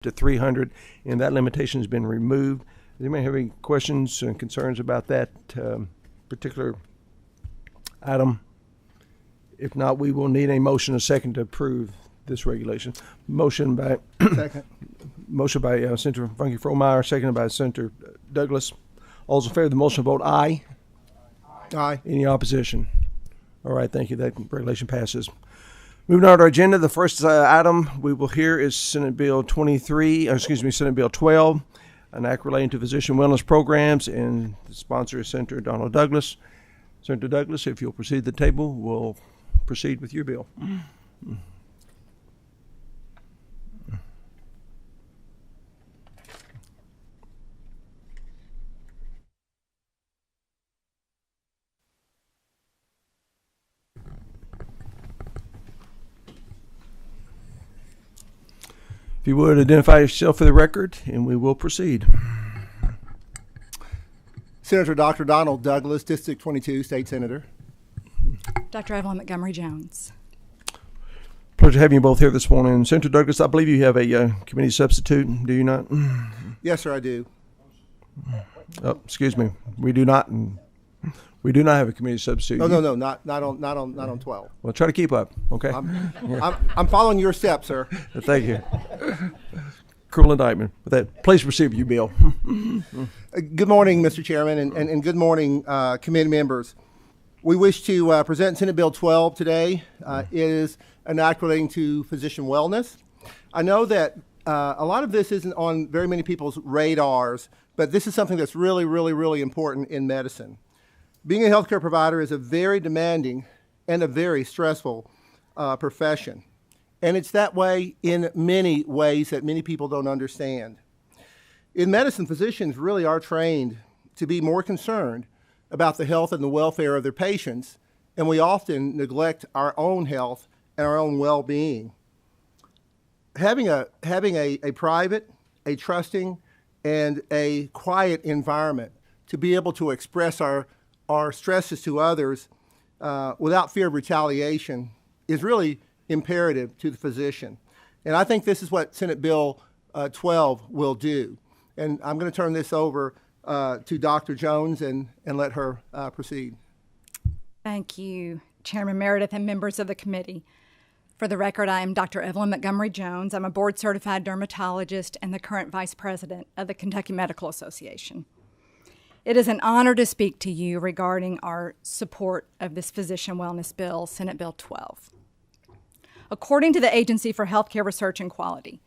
to 300, and that limitation has been removed. Does anybody have any questions and concerns about that particular item? If not, we will need a motion, a second, to approve this regulation. Motion by Second. Motion by Senator Funky Frohmeyer, seconded by Senator Douglas. All those in favor of the motion vote aye. Aye. Any opposition? All right, thank you. That regulation passes. Moving on to our agenda, the first item we will hear is Senate Bill 12, an act relating to physician wellness programs, and the sponsor is Senator Donald Douglas. Senator Douglas, if you'll proceed to the table, we'll proceed with your bill. If you would, identify yourself for the record, and we will proceed. Senator Dr. Donald Douglas, District 22, State Senator. Dr. Evelyn Montgomery Jones. Pleasure having you both here this morning. Senator Douglas, I believe you have a committee substitute, do you not? Yes, sir, I do. Oh, excuse me. We do not. We do not have a committee substitute. No, not on 12. Well, try to keep up, okay? I'm following your steps, sir. Thank you. Cruel indictment. With that, please proceed with you, Bill. Good morning, Mr. Chairman, and good morning, committee members. We wish to present Senate Bill 12 today. It is an act relating to physician wellness. I know that a lot of this isn't on very many people's radars, but this is something that's really, really, really important in medicine. Being a healthcare provider is a very demanding and a very stressful profession. And it's that way in many ways that many people don't understand. In medicine, physicians really are trained to be more concerned about the health and the welfare of their patients, and we often neglect our own health and our own well-being. Having a private, a trusting, and a quiet environment to be able to express our stresses to others without fear of retaliation is really imperative to the physician. And I think this is what Senate Bill 12 will do. And I'm going to turn this over to Dr. Jones and let her proceed. Thank you, Chairman Meredith and members of the committee. For the record, I am Dr. Evelyn Montgomery Jones. I'm a board-certified dermatologist and the current vice president of the Kentucky Medical Association. It is an honor to speak to you regarding our support of this physician wellness bill, Senate Bill 12. According to the Agency for Healthcare Research and Quality,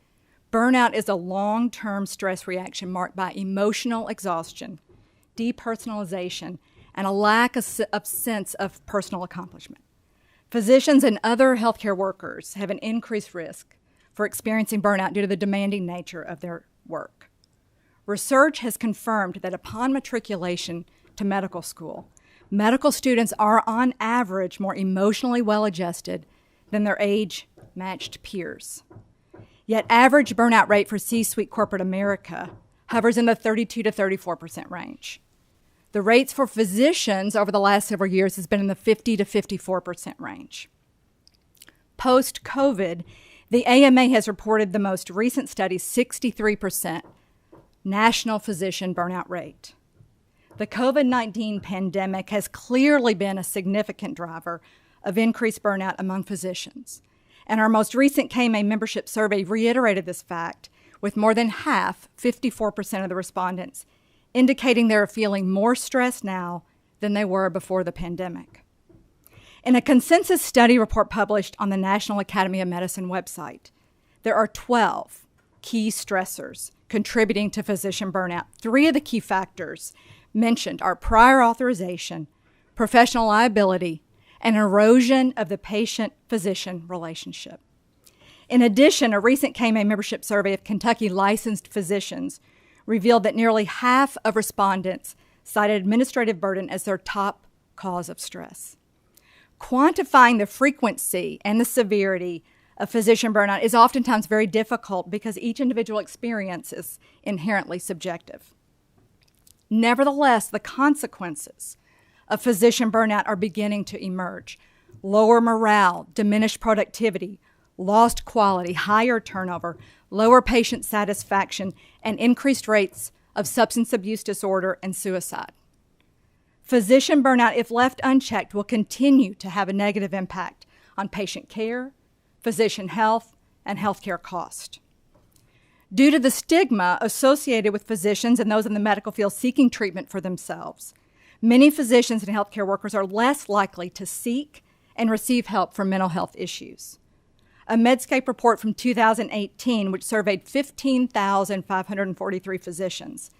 burnout is a long-term stress reaction marked by emotional exhaustion, depersonalization, and a lack of sense of personal accomplishment. Physicians and other healthcare workers have an increased risk for experiencing burnout due to the demanding nature of their work. Research has confirmed that upon matriculation to medical school, medical students are on average more emotionally well-adjusted than their age-matched peers. Yet average burnout rate for C-suite corporate America hovers in the 32 to 34% range. The rates for physicians over the last several years has been in the 50 to 54% range. Post-COVID, the AMA has reported the most recent study, 63% national physician burnout rate. The COVID-19 pandemic has clearly been a significant driver of increased burnout among physicians. And our most recent KMA membership survey reiterated this fact, with more than half, 54% of the respondents, indicating they are feeling more stressed now than they were before the pandemic. In a consensus study report published on the National Academy of Medicine website, there are 12 key stressors contributing to physician burnout. 3 of the key factors mentioned are prior authorization, professional liability, and erosion of the patient-physician relationship. In addition, a recent KMA membership survey of Kentucky licensed physicians revealed that nearly half of respondents cited administrative burden as their top cause of stress. Quantifying the frequency and the severity of physician burnout is oftentimes very difficult because each individual experience is inherently subjective. Nevertheless, the consequences of physician burnout are beginning to emerge. Lower morale, diminished productivity, lost quality, higher turnover, lower patient satisfaction, and increased rates of substance abuse disorder and suicide. Physician burnout, if left unchecked, will continue to have a negative impact on patient care, physician health, and healthcare cost. Due to the stigma associated with physicians and those in the medical field seeking treatment for themselves, many physicians and healthcare workers are less likely to seek and receive help for mental health issues. A Medscape report from 2018, which surveyed 15,543 physicians,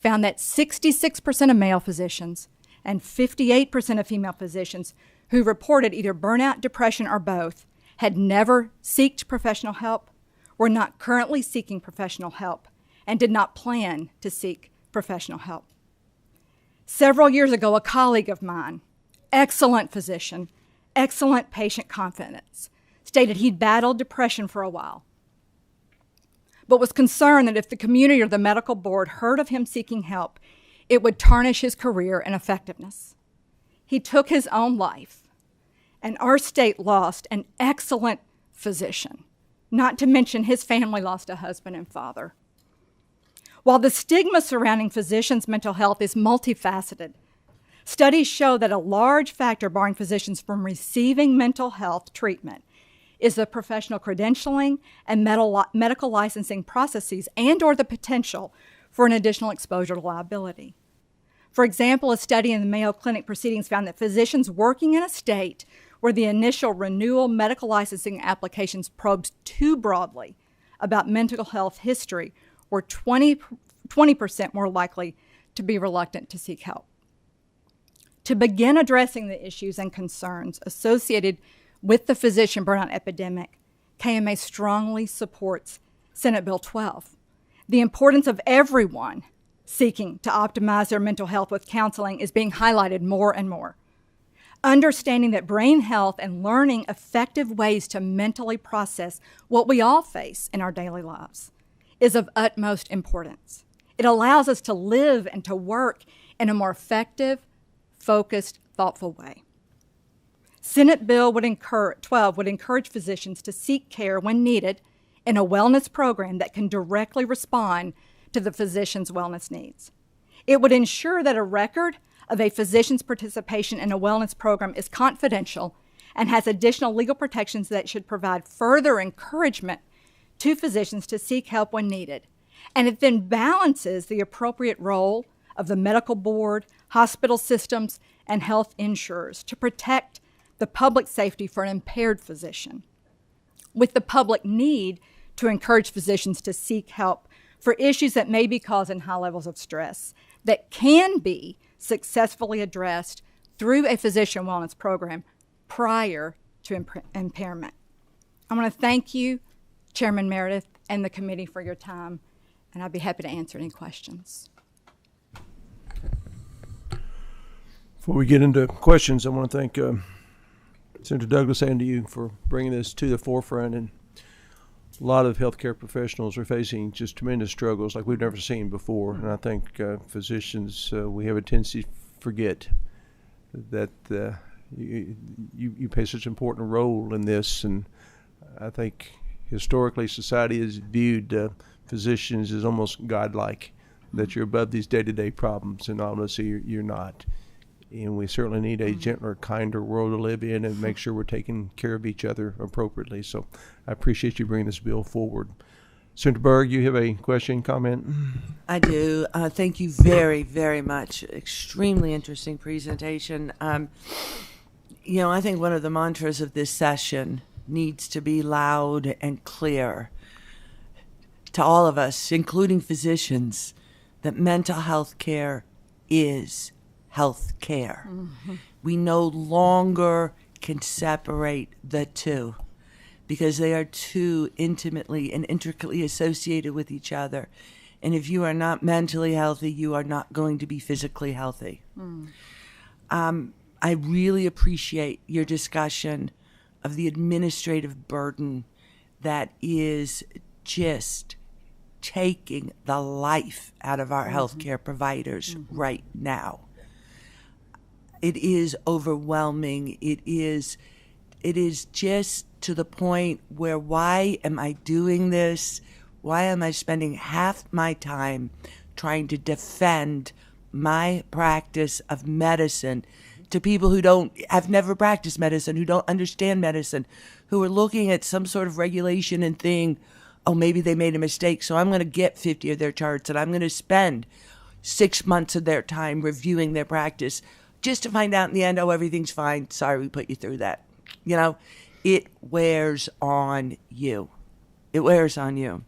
found that 66% of male physicians and 58% of female physicians who reported either burnout, depression, or both had never sought professional help, were not currently seeking professional help, and did not plan to seek professional help. Several years ago, a colleague of mine, excellent physician, excellent patient confidence, stated he'd battled depression for a while, but was concerned that if the community or the medical board heard of him seeking help, it would tarnish his career and effectiveness. He took his own life, and our state lost an excellent physician, not to mention his family lost a husband and father. While the stigma surrounding physicians' mental health is multifaceted, studies show that a large factor barring physicians from receiving mental health treatment is the professional credentialing and medical licensing processes and/or the potential for an additional exposure to liability. For example, a study in the Mayo Clinic proceedings found that physicians working in a state where the initial renewal medical licensing applications probed too broadly about mental health history were 20% more likely to be reluctant to seek help. To begin addressing the issues and concerns associated with the physician burnout epidemic, KMA strongly supports Senate Bill 12. The importance of everyone seeking to optimize their mental health with counseling is being highlighted more and more. Understanding that brain health and learning effective ways to mentally process what we all face in our daily lives is of utmost importance. It allows us to live and to work in a more effective, focused, thoughtful way. Senate Bill 12 would encourage physicians to seek care when needed in a wellness program that can directly respond to the physician's wellness needs. It would ensure that a record of a physician's participation in a wellness program is confidential and has additional legal protections that should provide further encouragement to physicians to seek help when needed. And it then balances the appropriate role of the medical board, hospital systems, and health insurers to protect the public safety for an impaired physician, with the public need to encourage physicians to seek help for issues that may be causing high levels of stress that can be successfully addressed through a physician wellness program prior to impairment. I want to thank you, Chairman Meredith, and the committee for your time, and I'd be happy to answer any questions. Before we get into questions, I want to thank Senator Douglas and you for bringing this to the forefront. And a lot of healthcare professionals are facing just tremendous struggles like we've never seen before. And I think physicians, we have a tendency to forget that you play such an important role in this. And I think historically society has viewed physicians as almost godlike, that you're above these day-to-day problems, and obviously you're not. And we certainly need a gentler, kinder world to live in and make sure we're taking care of each other appropriately. So I appreciate you bringing this bill forward. Senator Berg, you have a question, comment? I do. Thank you very, very much. Extremely interesting presentation. I think one of the mantras of this session needs to be loud and clear to all of us, including physicians, that mental health care is health care. Mm-hmm. We no longer can separate the two because they are too intimately and intricately associated with each other. And if you are not mentally healthy, you are not going to be physically healthy. I really appreciate your discussion of the administrative burden that is just taking the life out of our healthcare providers right now. It is overwhelming. It is just to the point where, why am I doing this? Why am I spending half my time trying to defend my practice of medicine to people who have never practiced medicine, who don't understand medicine, who are looking at some sort of regulation and think, oh, maybe they made a mistake, so I'm going to get 50 of their charts and I'm going to spend 6 months of their time reviewing their practice just to find out in the end, oh, everything's fine. Sorry, we put you through that. You know, it wears on you. It wears on you.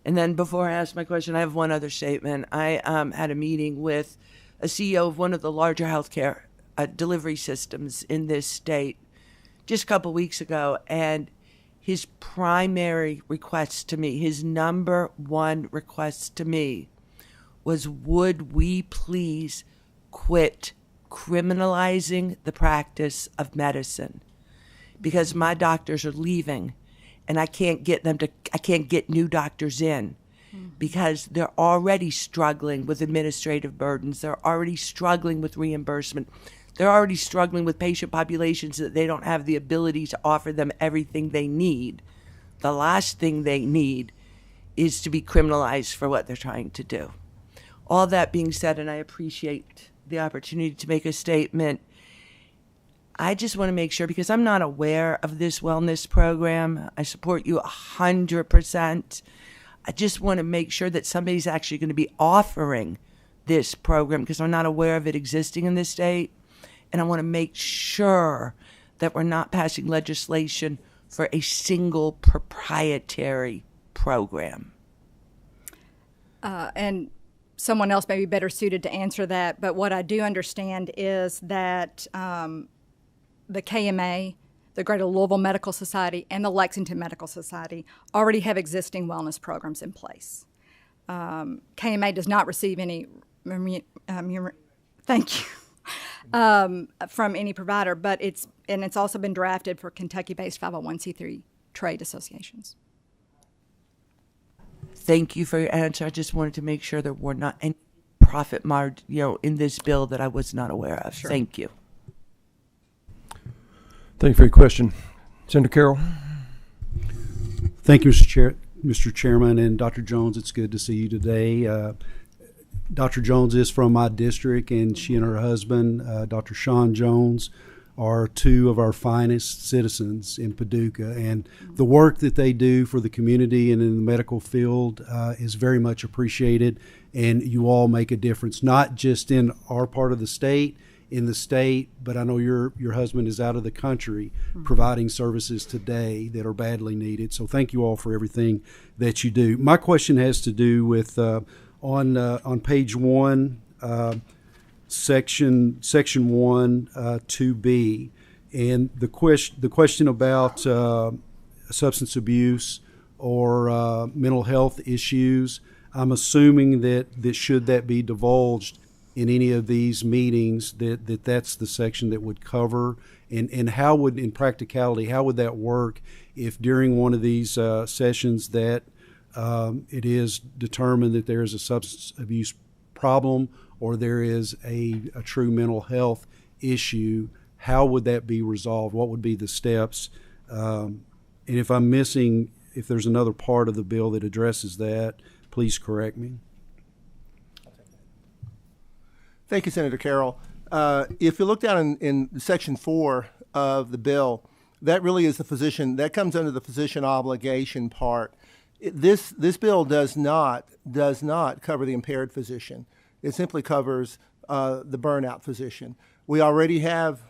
And then before I ask my question, I have one other statement. I had a meeting with a CEO of one of the larger healthcare delivery systems in this state just a couple weeks ago, and his primary request to me, his number one request to me, was would we please quit criminalizing the practice of medicine, because my doctors are leaving and I can't get new doctors in because they're already struggling with administrative burdens. They're already struggling with reimbursement. They're already struggling with patient populations that they don't have the ability to offer them everything they need. The last thing they need is to be criminalized for what they're trying to do. All that being said, and I appreciate the opportunity to make a statement, I just want to make sure, because I'm not aware of this wellness program. I support you 100%. I just want to make sure that somebody's actually going to be offering this program, because I'm not aware of it existing in this state. And I want to make sure that we're not passing legislation for a single proprietary program. And someone else may be better suited to answer that, but what I do understand is that the KMA, the Greater Louisville Medical Society, and the Lexington Medical Society already have existing wellness programs in place. KMA does not receive any thank you from any provider, but it's also been drafted for Kentucky-based 501c3 trade associations. Thank you for your answer. I just wanted to make sure there were not any profit margin, in this bill that I was not aware of. Sure. Thank you. Thank you for your question. Senator Carroll. Thank you, Mr. Chairman, and Dr. Jones. It's good to see you today. Dr. Jones is from my district, and she and her husband, Dr. Sean Jones, are two of our finest citizens in Paducah. And the work that they do for the community and in the medical field is very much appreciated. And you all make a difference, not just in our part of the state, but I know your husband is out of the country providing services today that are badly needed. So thank you all for everything that you do. My question has to do with on page 1, section 1, 2B, and the question about substance abuse or mental health issues. I'm assuming that should that be divulged in any of these meetings, that's the section that would cover, and how would, in practicality, how would that work if during one of these sessions that it is determined that there is a substance abuse problem or there is a true mental health issue? How would that be resolved? What would be the steps? And if I'm missing, if there's another part of the bill that addresses that, please correct me. Thank you, Senator Carroll. If you look down in Section 4 of the bill, that really is the physician, that comes under the physician obligation part. This bill does not cover the impaired physician. It simply covers the burnout physician. We already have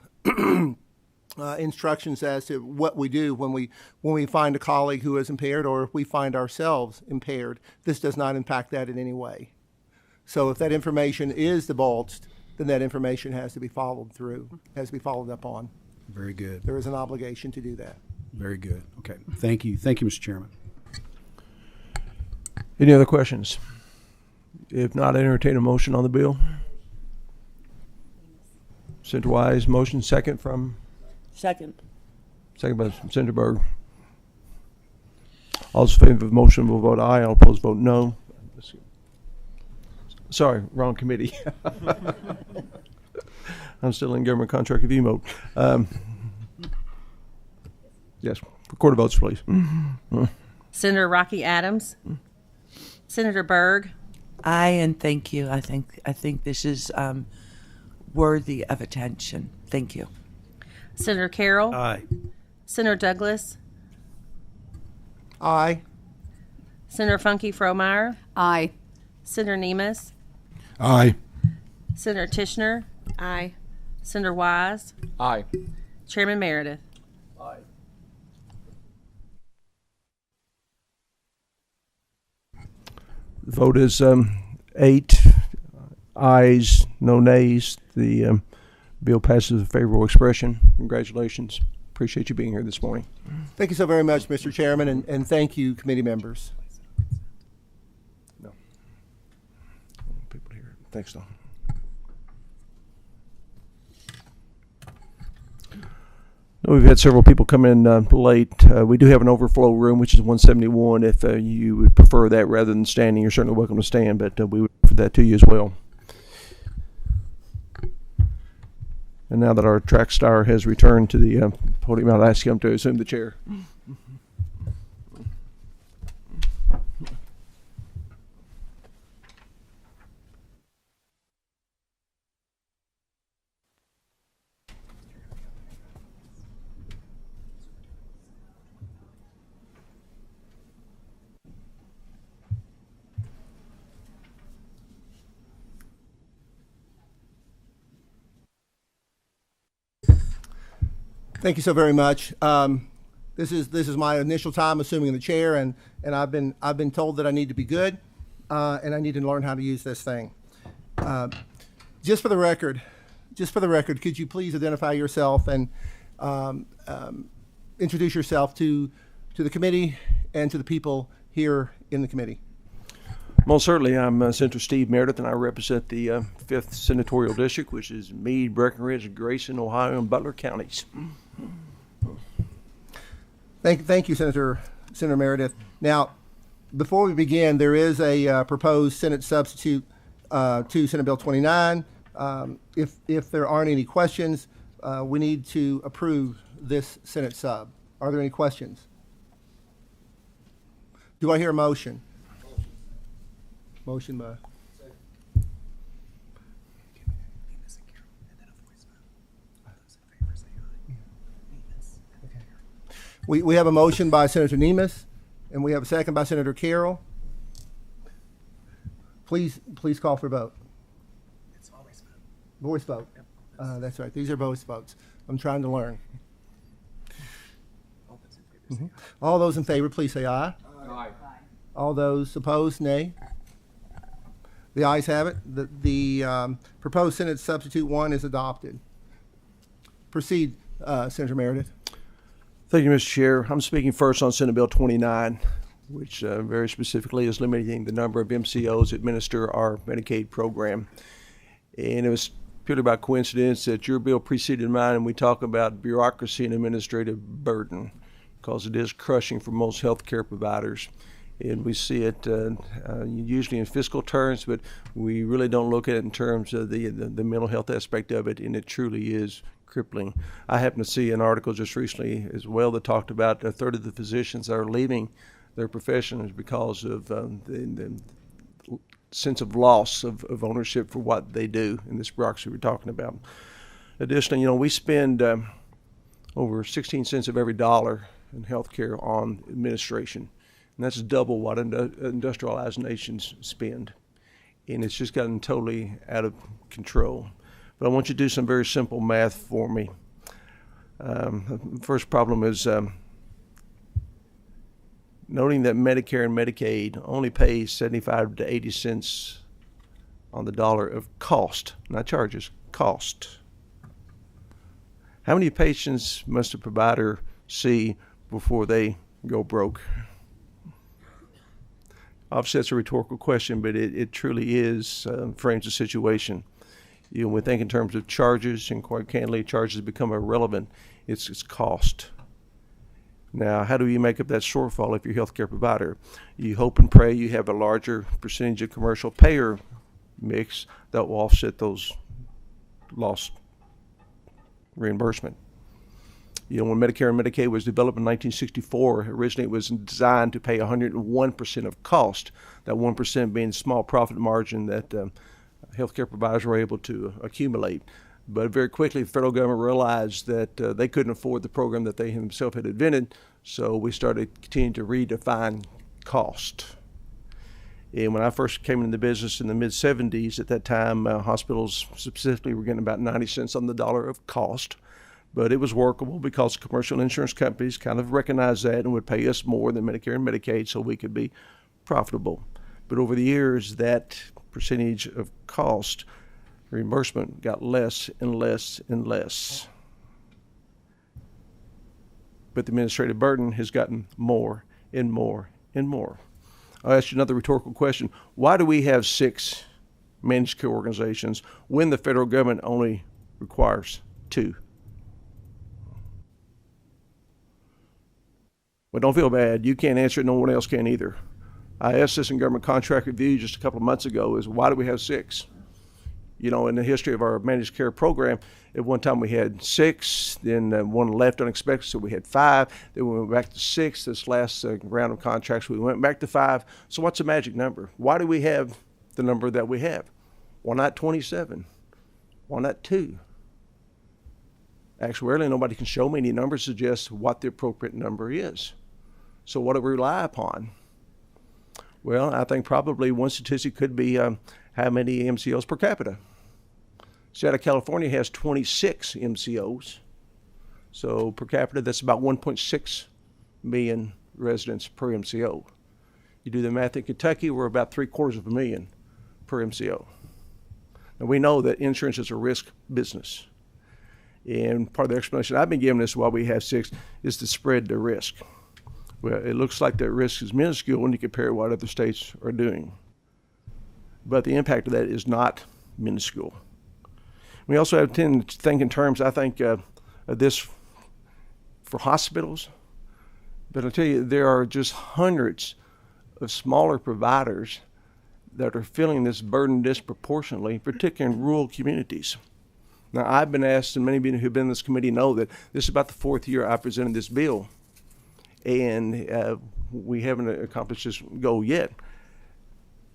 instructions as to what we do when we find a colleague who is impaired, or if we find ourselves impaired. This does not impact that in any way. So if that information is divulged, then that information has to be followed through, has to be followed up on. Very good. There is an obligation to do that. Very good. Okay. Thank you. Thank you, Mr. Chairman. Any other questions? If not, I entertain a motion on the bill. Senator Wise, motion. Second from? Second by Senator Berg. All those in favor of the motion will vote aye. All opposed vote no. Sorry, wrong committee. I'm still in government contract review mode. Yes, record the votes, please. Senator Rocky Adams, Senator Byrd, Aye, and thank you. I think this is worthy of attention. Thank you. Senator Carroll, Aye. Senator Douglas, Aye. Senator Funke Fromeyer, Aye. Senator Nemes, Aye. Senator Tishner, Aye. Senator Wise, Aye. Chairman Meredith. The vote is 8 ayes, no nays. The bill passes with favorable expression. Congratulations. Appreciate you being here this morning. Thank you so very much, Mr. Chairman, and thank you, committee members. No. People here. Thanks, Don. We've had several people come in late. We do have an overflow room, which is 171. If you would prefer that rather than standing, you're certainly welcome to stand, but we would offer that to you as well. And now that our track star has returned to the podium, I'll ask him to assume the chair. Thank you so very much. This is my initial time assuming the chair, and I've been told that I need to be good, and I need to learn how to use this thing. Just for the record, could you please identify yourself and introduce yourself to the committee and to the people here in the committee? Most certainly. I'm Senator Steve Meredith, and I represent the 5th Senatorial District, which is Meade, Breckenridge, Grayson, Ohio, and Butler counties. Thank you, Senator Meredith. Now, before we begin, there is a proposed Senate substitute to Senate Bill 29. If there aren't any questions, we need to approve this Senate sub. Are there any questions? Do I hear a motion? Motion by. We have a motion by Senator Nemes, and we have a second by Senator Carroll. Please call for a vote. It's always vote. Voice vote. Yep. That's right. These are voice votes. I'm trying to learn. All those in favor, please say aye. Aye. All those opposed, nay. The ayes have it. The proposed Senate substitute 1 is adopted. Proceed, Senator Meredith. Thank you, Mr. Chair. I'm speaking first on Senate Bill 29, which very specifically is limiting the number of MCOs that administer our Medicaid program. And it was purely by coincidence that your bill preceded mine, and we talk about bureaucracy and administrative burden, because it is crushing for most healthcare providers. And we see it usually in fiscal terms, but we really don't look at it in terms of the mental health aspect of it, and it truly is crippling. I happened to see an article just recently as well that talked about a third of the physicians that are leaving their professions because of the sense of loss of ownership for what they do in this bureaucracy we're talking about. Additionally, we spend over 16 cents of every dollar in healthcare on administration. And that's double what industrialized nations spend. And it's just gotten totally out of control. But I want you to do some very simple math for me. The first problem is noting that Medicare and Medicaid only pay 75 to 80 cents on the dollar of cost, not charges, cost. How many patients must a provider see before they go broke? Obviously, that's a rhetorical question, but it truly is frames the situation. We think in terms of charges, and quite candidly, charges become irrelevant. It's cost. Now, how do you make up that shortfall if you're a healthcare provider? You hope and pray you have a larger percentage of commercial payer mix that will offset those lost reimbursement. You know, when Medicare and Medicaid was developed in 1964, originally it was designed to pay 101% of cost, that 1% being the small profit margin that healthcare providers were able to accumulate. But very quickly, the federal government realized that they couldn't afford the program that they themselves had invented, so we started continuing to redefine cost. And when I first came into the business in the mid-'70s, at that time, hospitals specifically were getting about 90 cents on the dollar of cost. But it was workable because commercial insurance companies kind of recognized that and would pay us more than Medicare and Medicaid so we could be profitable. But over the years, that percentage of cost reimbursement got less and less and less. But the administrative burden has gotten more and more and more. I'll ask you another rhetorical question. Why do we have 6 managed care organizations when the federal government only requires 2? Well, don't feel bad. You can't answer it. No one else can either. I asked this in government contract review just a couple of months ago, is why do we have 6? You know, in the history of our managed care program, at one time we had 6, then one left unexpected, so we had 5. Then we went back to 6. This last round of contracts, we went back to 5. So what's the magic number? Why do we have the number that we have? Why not 27? Why not 2? Actuarially, nobody can show me any numbers to suggest what the appropriate number is. So what do we rely upon? Well, I think probably one statistic could be how many MCOs per capita. State of California has 26 MCOs. So per capita, that's about 1.6 million residents per MCO. You do the math in Kentucky, we're about 750,000 per MCO. And we know that insurance is a risk business. And part of the explanation I've been given as to why we have 6 is to spread the risk. Well, it looks like that risk is minuscule when you compare what other states are doing. But the impact of that is not minuscule. We also have to think in terms, I think, of this for hospitals. But I'll tell you, there are just hundreds of smaller providers that are feeling this burden disproportionately, particularly in rural communities. Now, I've been asked, and many of you who have been in this committee know that this is about the 4th year I presented this bill. And we haven't accomplished this goal yet.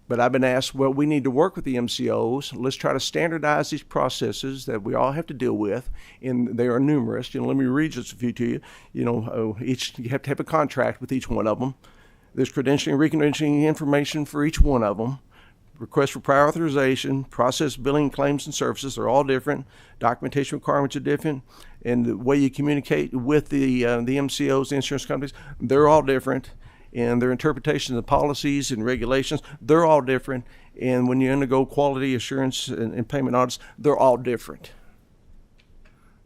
But I've been asked, well, we need to work with the MCOs. Let's try to standardize these processes that we all have to deal with, and they are numerous. You know, let me read just a few to you. You know, you have to have a contract with each one of them. There's credentialing, recredentialing information for each one of them. Request for prior authorization, process, billing, claims, and services are all different. Documentation requirements are different, and the way you communicate with the MCOs, the insurance companies, they're all different. And their interpretation of the policies and regulations, they're all different. And when you undergo quality assurance and payment audits, they're all different.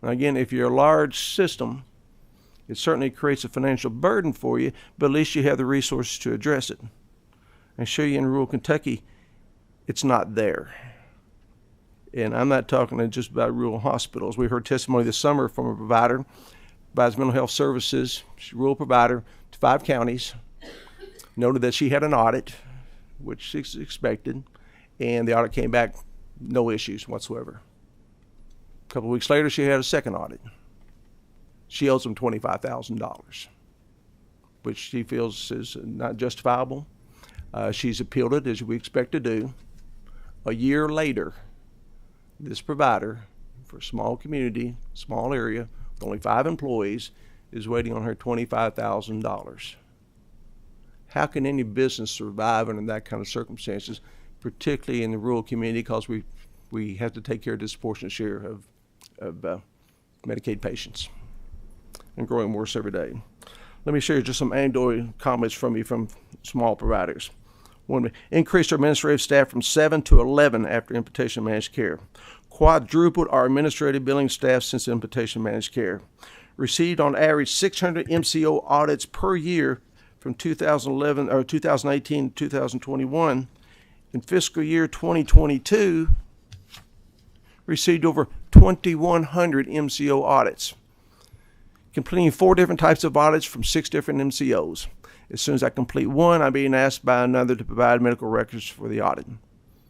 Now again, if you're a large system, it certainly creates a financial burden for you, but at least you have the resources to address it. I show you in rural Kentucky, it's not there. And I'm not talking just about rural hospitals. We heard testimony this summer from a provider, provides mental health services, she's a rural provider to 5 counties. Noted that she had an audit, which is expected, and the audit came back, no issues whatsoever. A couple of weeks later, she had a second audit. She owes them $25,000, which she feels is not justifiable. She's appealed it, as we expect to do. A year later, this provider, for a small community, small area, with only 5 employees, is waiting on her $25,000. How can any business survive under that kind of circumstances, particularly in the rural community, because we have to take care of a disproportionate share of Medicaid patients and growing worse every day. Let me share just some anecdotal comments from small providers. One, increased our administrative staff from 7 to 11 after implementation of managed care. Quadrupled our administrative billing staff since implementation of managed care. Received on average 600 MCO audits per year from 2018 to 2021. In fiscal year 2022, received over 2,100 MCO audits, completing 4 different types of audits from 6 different MCOs. As soon as I complete one, I'm being asked by another to provide medical records for the audit.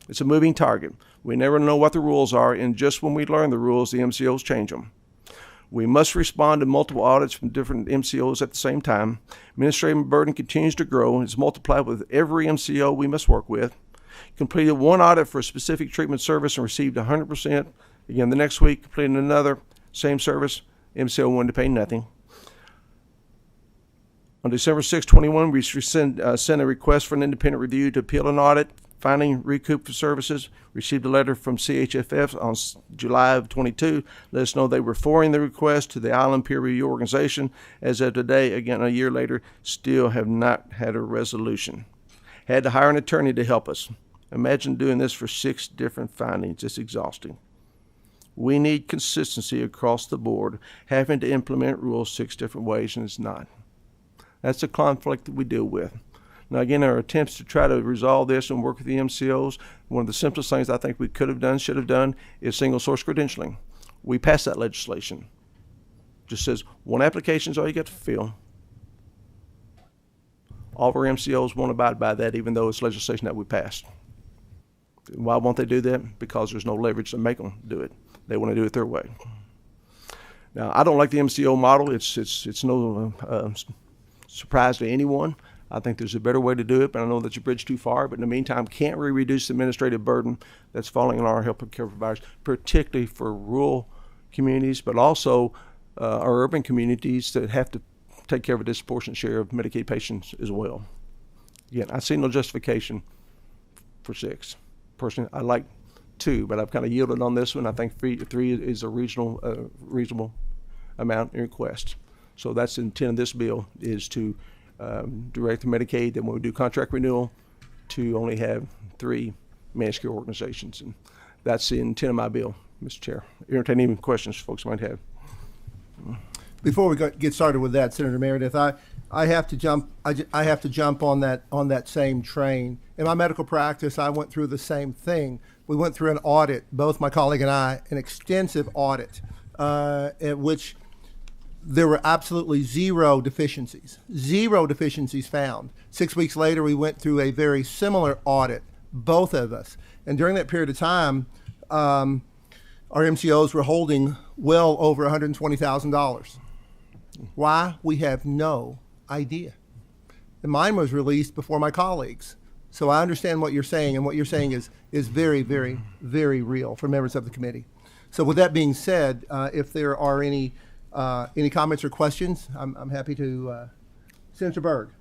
It's a moving target. We never know what the rules are, and just when we learn the rules, the MCOs change them. We must respond to multiple audits from different MCOs at the same time. Administrative burden continues to grow and is multiplied with every MCO we must work with. Completed one audit for a specific treatment service and received 100%. Again, the next week, completed another, same service, MCO wanted to pay nothing. On December 6, 21, we sent a request for an independent review to appeal an audit, finding recoup for services. Received a letter from CHFF on July of 22. Let us know they were forwarding the request to the Island Peer Review Organization. As of today, again, a year later, still have not had a resolution. Had to hire an attorney to help us. Imagine doing this for 6 different findings. It's exhausting. We need consistency across the board. Having to implement rules 6 different ways, and it's not. That's the conflict that we deal with. Now, again, our attempts to try to resolve this and work with the MCOs, one of the simplest things I think we could have done, should have done, is single source credentialing. We passed that legislation. Just says 1 application is all you got to fill. All of our MCOs won't abide by that, even though it's legislation that we passed. Why won't they do that? Because there's no leverage to make them do it. They want to do it their way. Now, I don't like the MCO model. It's no surprise to anyone. I think there's a better way to do it, but I know that's a bridge too far. But in the meantime, can't we reduce the administrative burden that's falling on our health care providers, particularly for rural communities, but also our urban communities that have to take care of a disproportionate share of Medicaid patients as well? Again, I see no justification for 6. Personally, I like 2, but I've kind of yielded on this one. I think 3 is a reasonable amount in request. So that's the intent of this bill, is to direct the Medicaid, that when we do contract renewal, to only have 3 managed care organizations. And that's the intent of my bill, Mr. Chair. Entertain any questions folks might have. Before we get started with that, Senator Meredith, I have to jump. I have to jump on that same train. In my medical practice, I went through the same thing. We went through an audit, both my colleague and I, an extensive audit, at which there were absolutely zero deficiencies found. 6 weeks later, we went through a very similar audit, both of us. And during that period of time, our MCOs were holding well over $120,000. Why? We have no idea. And mine was released before my colleagues. So I understand what you're saying, and what you're saying is very, very, very real for members of the committee. So with that being said, if there are any comments or questions, I'm happy to. Senator Byrd.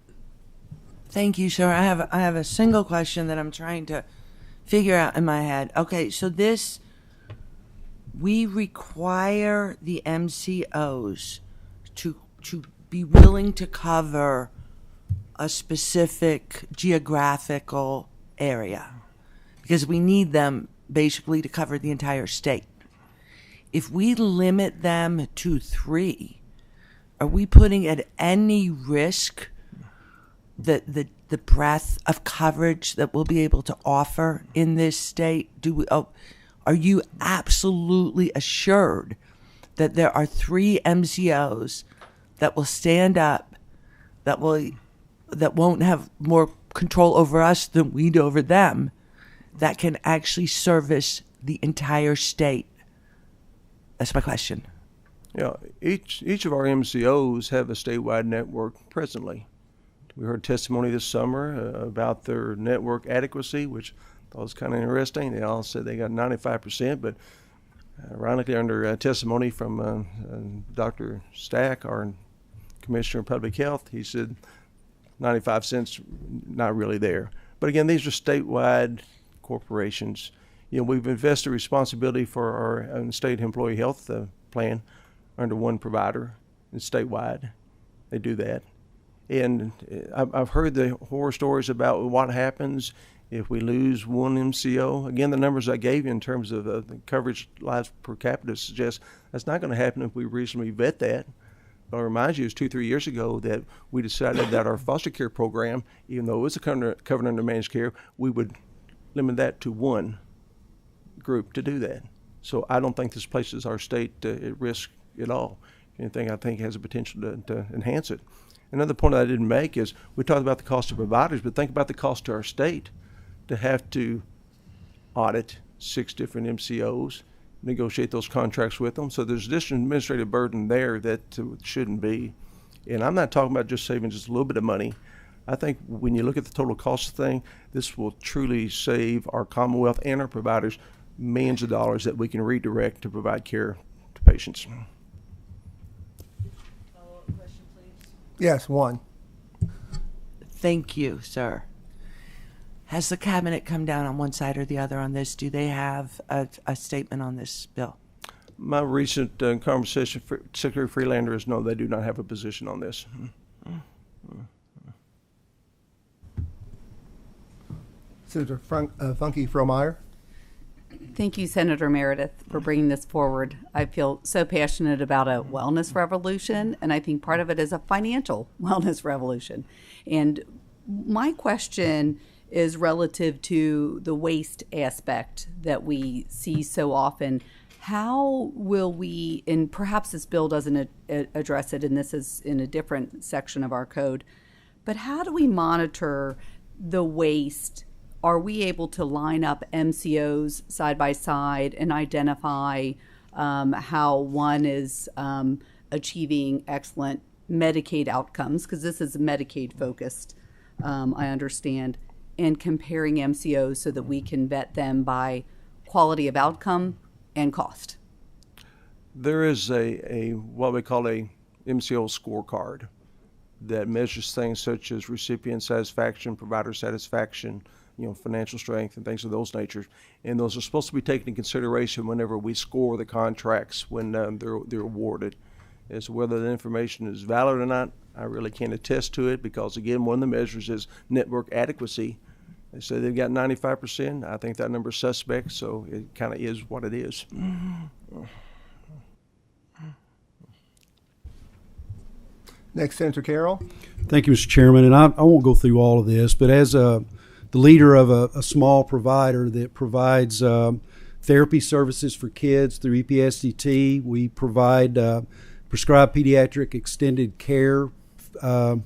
Thank you, sir. I have a single question that I'm trying to figure out in my head. Okay, so we require the MCOs to be willing to cover a specific geographical area, because we need them basically to cover the entire state. If we limit them to 3, are we putting at any risk the breadth of coverage that we'll be able to offer in this state? Are you absolutely assured that there are 3 MCOs that will stand up, that won't have more control over us than we do over them, that can actually service the entire state? That's my question. Yeah, each of our MCOs have a statewide network presently. We heard testimony this summer about their network adequacy, which I thought was kind of interesting. They all said they got 95%, but ironically, under testimony from Dr. Stack, our Commissioner of Public Health, he said 95 cents not really there. But again, these are statewide corporations. You know, we've invested responsibility for our state employee health plan under one provider. It's statewide. They do that. And I've heard the horror stories about what happens if we lose one MCO. Again, the numbers I gave you in terms of the coverage lives per capita suggest that's not going to happen if we reasonably vet that. But I'll remind you, it was 2-3 years ago that we decided that our foster care program, even though it was covered under managed care, we would limit that to 1 group to do that. So I don't think this places our state at risk at all. Anything, I think, has a potential to enhance it. Another point I didn't make is we talked about the cost of providers, but think about the cost to our state to have to audit 6 different MCOs negotiate those contracts with them. So there's additional administrative burden there that shouldn't be. And I'm not talking about just saving just a little bit of money. I think when you look at the total cost of the thing, this will truly save our Commonwealth and our providers millions of dollars that we can redirect to provide care to patients. Follow-up question, please. Yes, one. Thank you, sir. Has the cabinet come down on one side or the other on this? Do they have a statement on this bill? My recent conversation with Secretary Freelander is no, they do not have a position on this. Senator Funky Fromeyer. Thank you, Senator Meredith, for bringing this forward. I feel so passionate about a wellness revolution, and I think part of it is a financial wellness revolution. And my question is relative to the waste aspect that we see so often. How will we, and perhaps this bill doesn't address it, and this is in a different section of our code, but how do we monitor the waste? Are we able to line up MCOs side by side and identify how one is achieving excellent Medicaid outcomes? Because this is Medicaid focused, I understand, and comparing MCOs so that we can vet them by quality of outcome and cost. There is a what we call a MCO scorecard that measures things such as recipient satisfaction, provider satisfaction, financial strength and things of those natures. And those are supposed to be taken into consideration whenever we score the contracts when they're awarded. As to whether the information is valid or not, I really can't attest to it because, again, one of the measures is network adequacy. They say they've got 95%. I think that number is suspect, so it kind of is what it is. Next, Senator Carroll. Thank you, Mr. Chairman. And I won't go through all of this, but as the leader of a small provider that provides therapy services for kids through EPSDT, we provide prescribed pediatric extended care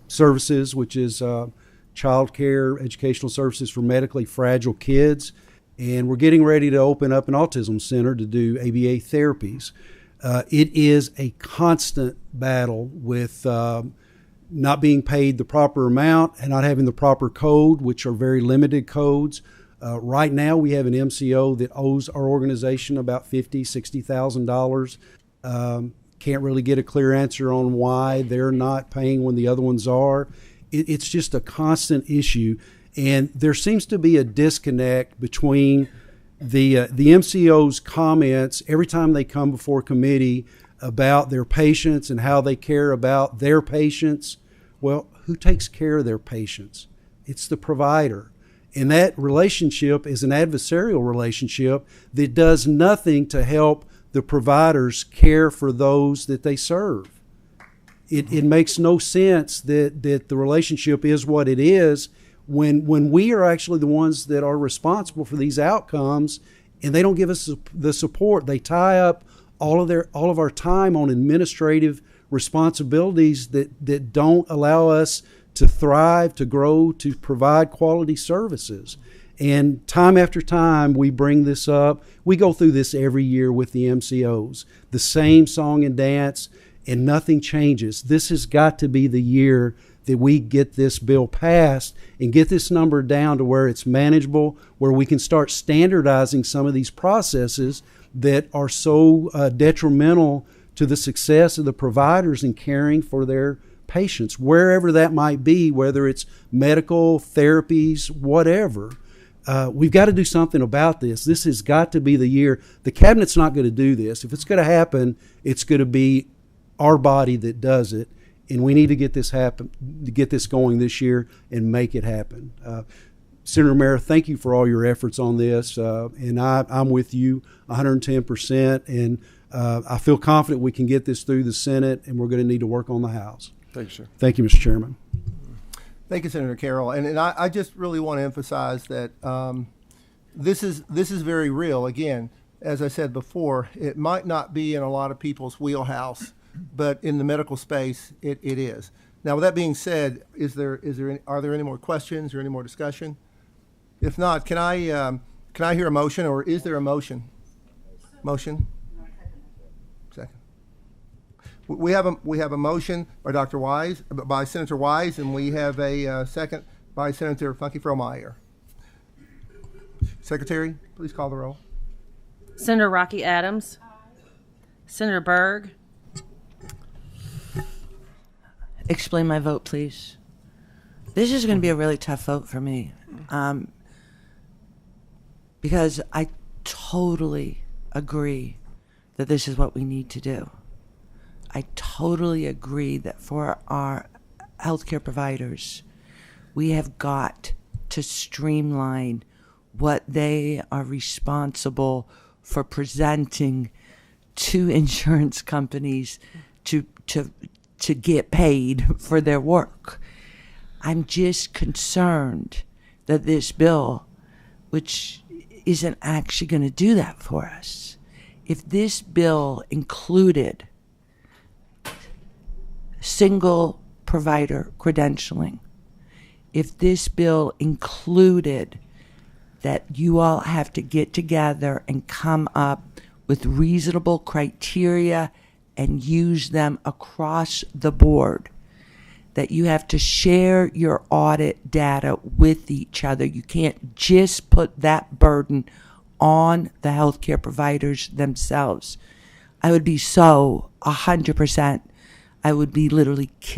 services, which is child care, educational services for medically fragile kids. And we're getting ready to open up an autism center to do ABA therapies. It is a constant battle with not being paid the proper amount and not having the proper code, which are very limited codes. Right now, we have an MCO that owes our organization about $50,000, $60,000. Can't really get a clear answer on why they're not paying when the other ones are. It's just a constant issue, and there seems to be a disconnect between the MCO's comments every time they come before committee about their patients and how they care about their patients. Well, who takes care of their patients? It's the provider. And that relationship is an adversarial relationship that does nothing to help the providers care for those that they serve. It makes no sense that the relationship is what it is when we are actually the ones that are responsible for these outcomes, and they don't give us the support. They tie up all of our time on administrative responsibilities that don't allow us to thrive, to grow, to provide quality services. And time after time, we bring this up. We go through this every year with the MCOs, the same song and dance, and nothing changes. This has got to be the year that we get this bill passed and get this number down to where it's manageable, where we can start standardizing some of these processes that are so detrimental to the success of the providers in caring for their patients, wherever that might be, whether it's medical, therapies, whatever. We've got to do something about this. This has got to be the year. The cabinet's not going to do this. If it's going to happen, it's going to be our body that does it, and we need to get this going this year and make it happen. Senator Mayer, thank you for all your efforts on this, and I'm with you 110%, and I feel confident we can get this through the Senate, and we're going to need to work on the House. Thank you, sir. Thank you, Mr. Chairman. Thank you, Senator Carroll. And I just really want to emphasize that this is very real. Again, as I said before, it might not be in a lot of people's wheelhouse, but in the medical space, it is. Now, with that being said, are there any more questions or any more discussion? If not, can I hear a motion, or is there a motion? So Motion? Second. We have a motion by Dr. Wise, by Senator Wise, and we have a second by Senator Funky Fromeyer. Secretary, please call the roll. Senator Rocky Adams. Senator Berg. Explain my vote, please. This is going to be a really tough vote for me, because I totally agree that this is what we need to do. I totally agree that for our healthcare providers, we have got to streamline what they are responsible for presenting to insurance companies to get paid for their work. I'm just concerned that this bill, which isn't actually going to do that for us, if this bill included single provider credentialing, if this bill included that you all have to get together and come up with reasonable criteria and use them across the board, that you have to share your audit data with each other. You can't just put that burden on the healthcare providers themselves. I would be so 100%, I would be literally